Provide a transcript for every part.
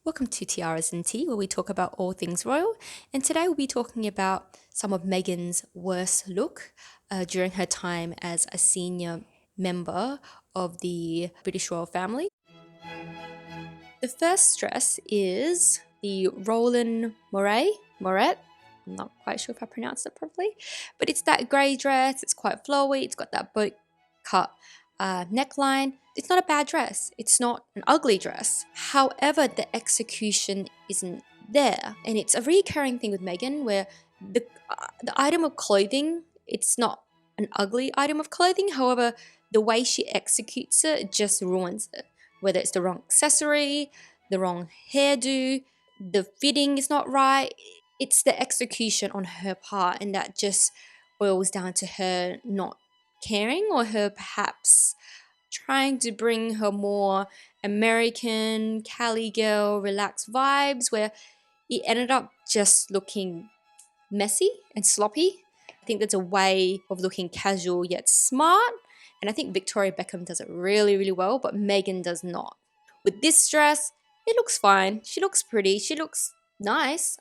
Welcome to Tiaras and Tea, where we talk about all things royal. And today we'll be talking about some of Meghan's worst look during her time as a senior member of the British royal family. The first dress is the Roland Moret. I'm not quite sure if I pronounced it properly, but it's that grey dress. It's quite flowy. It's got that boat cut neckline. It's not a bad dress. It's not an ugly dress. However, the execution isn't there, and it's a recurring thing with Meghan where the item of clothing, it's not an ugly item of clothing. However, the way she executes it just ruins it. Whether it's the wrong accessory, the wrong hairdo, the fitting is not right. It's the execution on her part, and that just boils down to her not caring, or her perhaps trying to bring her more American, Cali girl, relaxed vibes, where it ended up just looking messy and sloppy. I think that's a way of looking casual yet smart, and I think Victoria Beckham does it really, really well, but Meghan does not. With this dress, it looks fine. She looks pretty. She looks nice.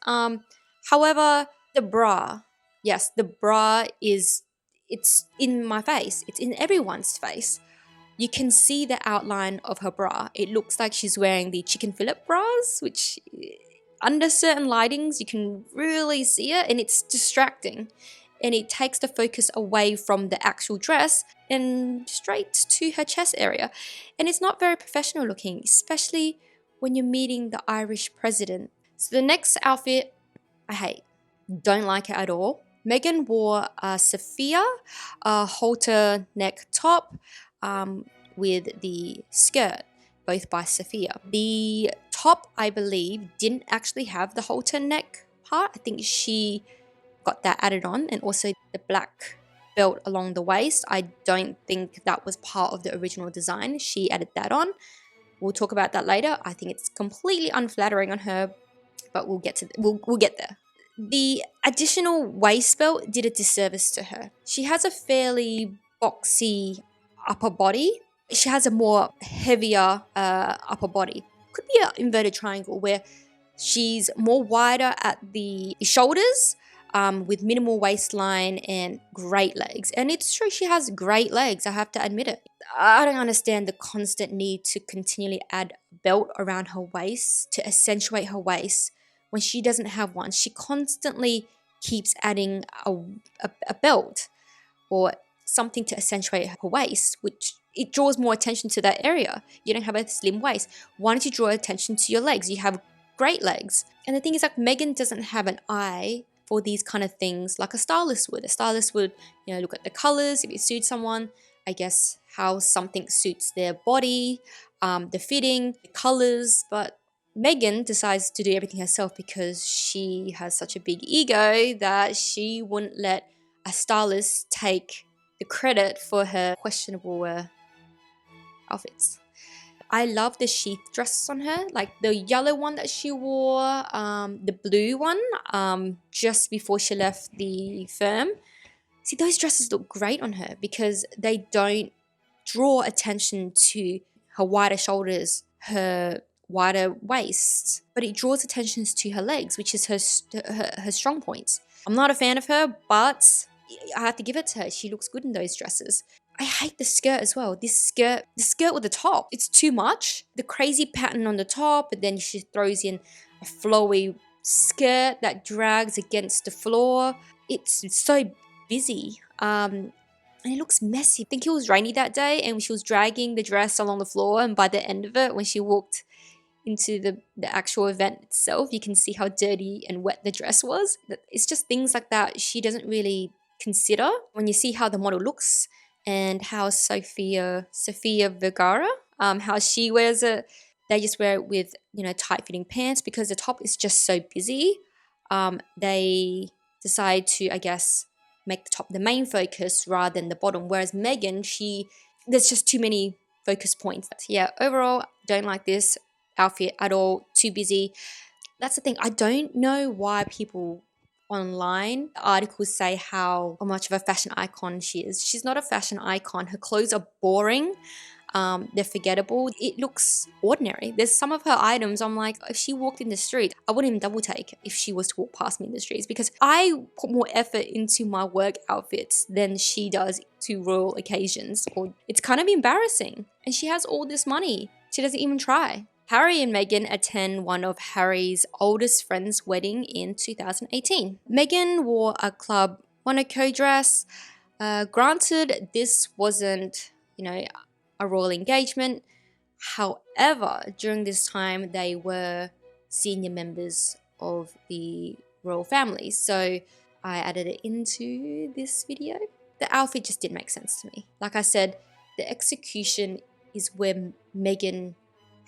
However, the bra, yes, the bra it's in my face. It's in everyone's face. You can see the outline of her bra. It looks like she's wearing the chicken fillet bras, which under certain lightings you can really see it, and it's distracting. And it takes the focus away from the actual dress and straight to her chest area. And it's not very professional looking, especially when you're meeting the Irish president. So the next outfit, I hate. Don't like it at all. Meghan wore a Sophia halter neck top with the skirt, both by Sophia. The top, I believe, didn't actually have the halter neck part. I think she got that added on, and also the black belt along the waist. I don't think that was part of the original design. She added that on. We'll talk about that later. I think it's completely unflattering on her, but we'll get there. The additional waist belt did a disservice to her. She has a fairly boxy upper body. She has a more heavier upper body. Could be an inverted triangle where she's more wider at the shoulders, with minimal waistline and great legs. And it's true, she has great legs, I have to admit it. I don't understand the constant need to continually add a belt around her waist to accentuate her waist when she doesn't have one. She constantly keeps adding a belt or something to accentuate her waist, which it draws more attention to that area. You don't have a slim waist. Why don't you draw attention to your legs? You have great legs. And the thing is, like, Meghan doesn't have an eye for these kind of things like a stylist would. A stylist would, look at the colors, if it suits someone, I guess how something suits their body, the fitting, the colors. But Meghan decides to do everything herself because she has such a big ego that she wouldn't let a stylist take the credit for her questionable outfits. I love the sheath dresses on her, like the yellow one that she wore, the blue one, just before she left the firm. See, those dresses look great on her because they don't draw attention to her wider shoulders, her wider waist, but it draws attention to her legs, which is her strong points. I'm not a fan of her, but I have to give it to her. She looks good in those dresses. I hate the skirt as well. The skirt with the top, it's too much. The crazy pattern on the top, and then she throws in a flowy skirt that drags against the floor. It's so busy. And it looks messy. I think it was rainy that day, and she was dragging the dress along the floor, and by the end of it, when she walked into the actual event itself, you can see how dirty and wet the dress was. It's just things like that she doesn't really consider. When you see how the model looks and how Sofia Vergara, how she wears it, they just wear it with, tight fitting pants because the top is just so busy. They decide to, I guess, make the top the main focus rather than the bottom. Whereas Meghan, there's just too many focus points. Yeah, overall, don't like this outfit at all. Too busy. That's the thing. I don't know why people online articles say how much of a fashion icon she is. She's not a fashion icon. Her clothes are boring. They're forgettable. It looks ordinary. There's some of her items I'm like, if she walked in the street, I wouldn't even double take if she was to walk past me in the streets, because I put more effort into my work outfits than she does to royal occasions. Or it's kind of embarrassing. And she has all this money. She doesn't even try. Harry and Meghan attend one of Harry's oldest friend's wedding in 2018. Meghan wore a Club Monaco dress. Granted, this wasn't, a royal engagement. However, during this time, they were senior members of the royal family. So I added it into this video. The outfit just didn't make sense to me. Like I said, the execution is where Meghan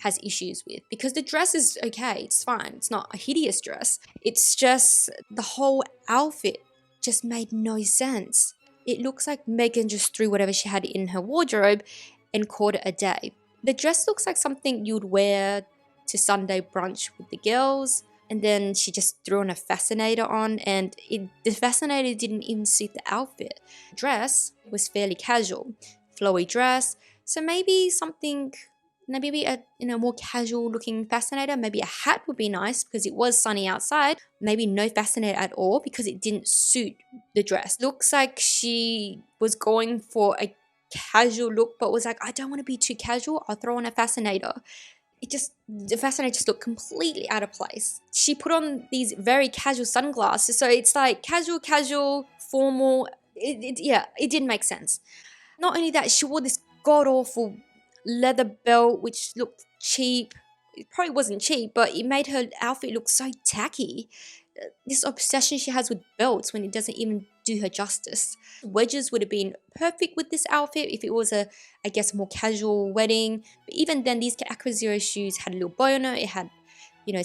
has issues with, because the dress is okay, it's fine, it's not a hideous dress. It's just the whole outfit just made no sense. It looks like Meghan just threw whatever she had in her wardrobe and called it a day. The dress looks like something you'd wear to Sunday brunch with the girls, and then she just threw on a fascinator on, and the fascinator didn't even suit the outfit. The dress was fairly casual, flowy dress, so maybe a more casual looking fascinator. Maybe a hat would be nice because it was sunny outside. Maybe no fascinator at all because it didn't suit the dress. Looks like she was going for a casual look, but was like, I don't want to be too casual, I'll throw on a fascinator. The fascinator just looked completely out of place. She put on these very casual sunglasses, so it's like casual, formal. It didn't make sense. Not only that, she wore this god-awful leather belt, which looked cheap. It probably wasn't cheap, but it made her outfit look so tacky. This obsession she has with belts when it doesn't even do her justice. Wedges would have been perfect with this outfit if it was a more casual wedding. But even then, these Aqua Zero shoes had a little bow on it. It had,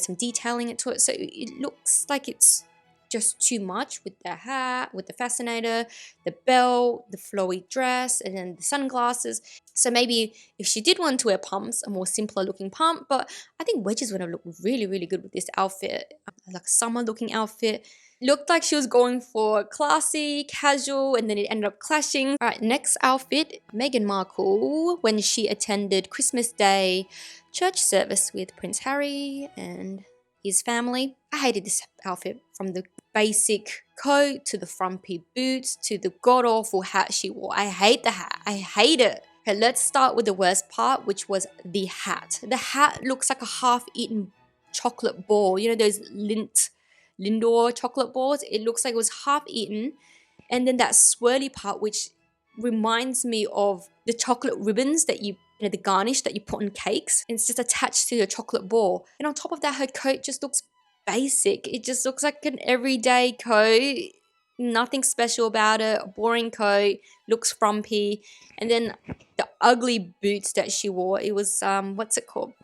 some detailing into it. So it looks like it's just too much with the hat, with the fascinator, the belt, the flowy dress, and then the sunglasses. So maybe if she did want to wear pumps, a more simpler looking pump, but I think wedges would have looked really, really good with this outfit. Like a summer looking outfit. Looked like she was going for classy, casual, and then it ended up clashing. All right, next outfit, Meghan Markle, when she attended Christmas Day church service with Prince Harry and his family. I hated this outfit, from the basic coat to the frumpy boots to the god-awful hat she wore. I hate the hat. I hate it. Okay, let's start with the worst part, which was the hat. The hat looks like a half-eaten chocolate ball. You know those Lindor chocolate balls? It looks like it was half-eaten. And then that swirly part, which reminds me of the chocolate ribbons that the garnish that you put on cakes, and it's just attached to a chocolate ball. And on top of that, her coat just looks basic. It just looks like an everyday coat. Nothing special about it. A boring coat. Looks frumpy. And then the ugly boots that she wore, it was, what's it called?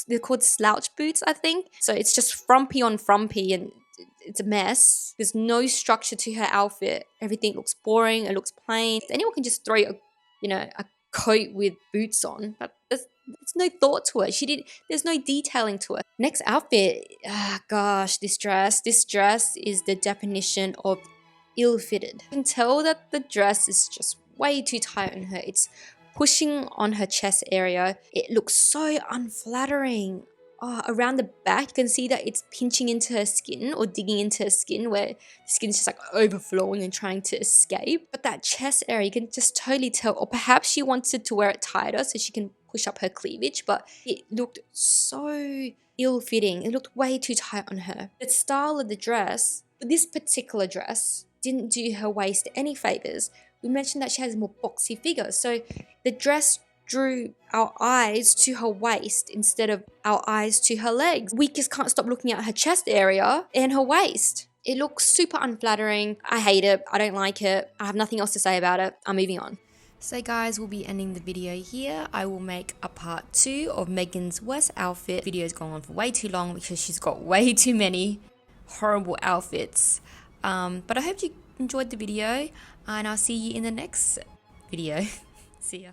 They're called slouch boots, I think. So it's just frumpy on frumpy, and it's a mess. There's no structure to her outfit. Everything looks boring. It looks plain. Anyone can just throw a coat with boots on, but there's no thought to it. There's no detailing to it. Next outfit, gosh, this dress is the definition of ill-fitted. You can tell that the dress is just way too tight on her. It's pushing on her chest area. It looks so unflattering. Around the back, you can see that it's pinching into her skin or digging into her skin, where the skin's just like overflowing and trying to escape. But that chest area, you can just totally tell, or perhaps she wanted to wear it tighter so she can push up her cleavage, but it looked so ill-fitting. It looked way too tight on her. The style of the dress, this particular dress, didn't do her waist any favors. We mentioned that she has a more boxy figure, so the dress drew our eyes to her waist instead of our eyes to her legs. We just can't stop looking at her chest area and her waist. It looks super unflattering. I hate it. I don't like it. I have nothing else to say about it. I'm moving on. So guys, we'll be ending the video here. I will make a part 2 of Meghan's worst outfit. The video is going on for way too long because she's got way too many horrible outfits. But I hope you enjoyed the video, and I'll see you in the next video. See ya.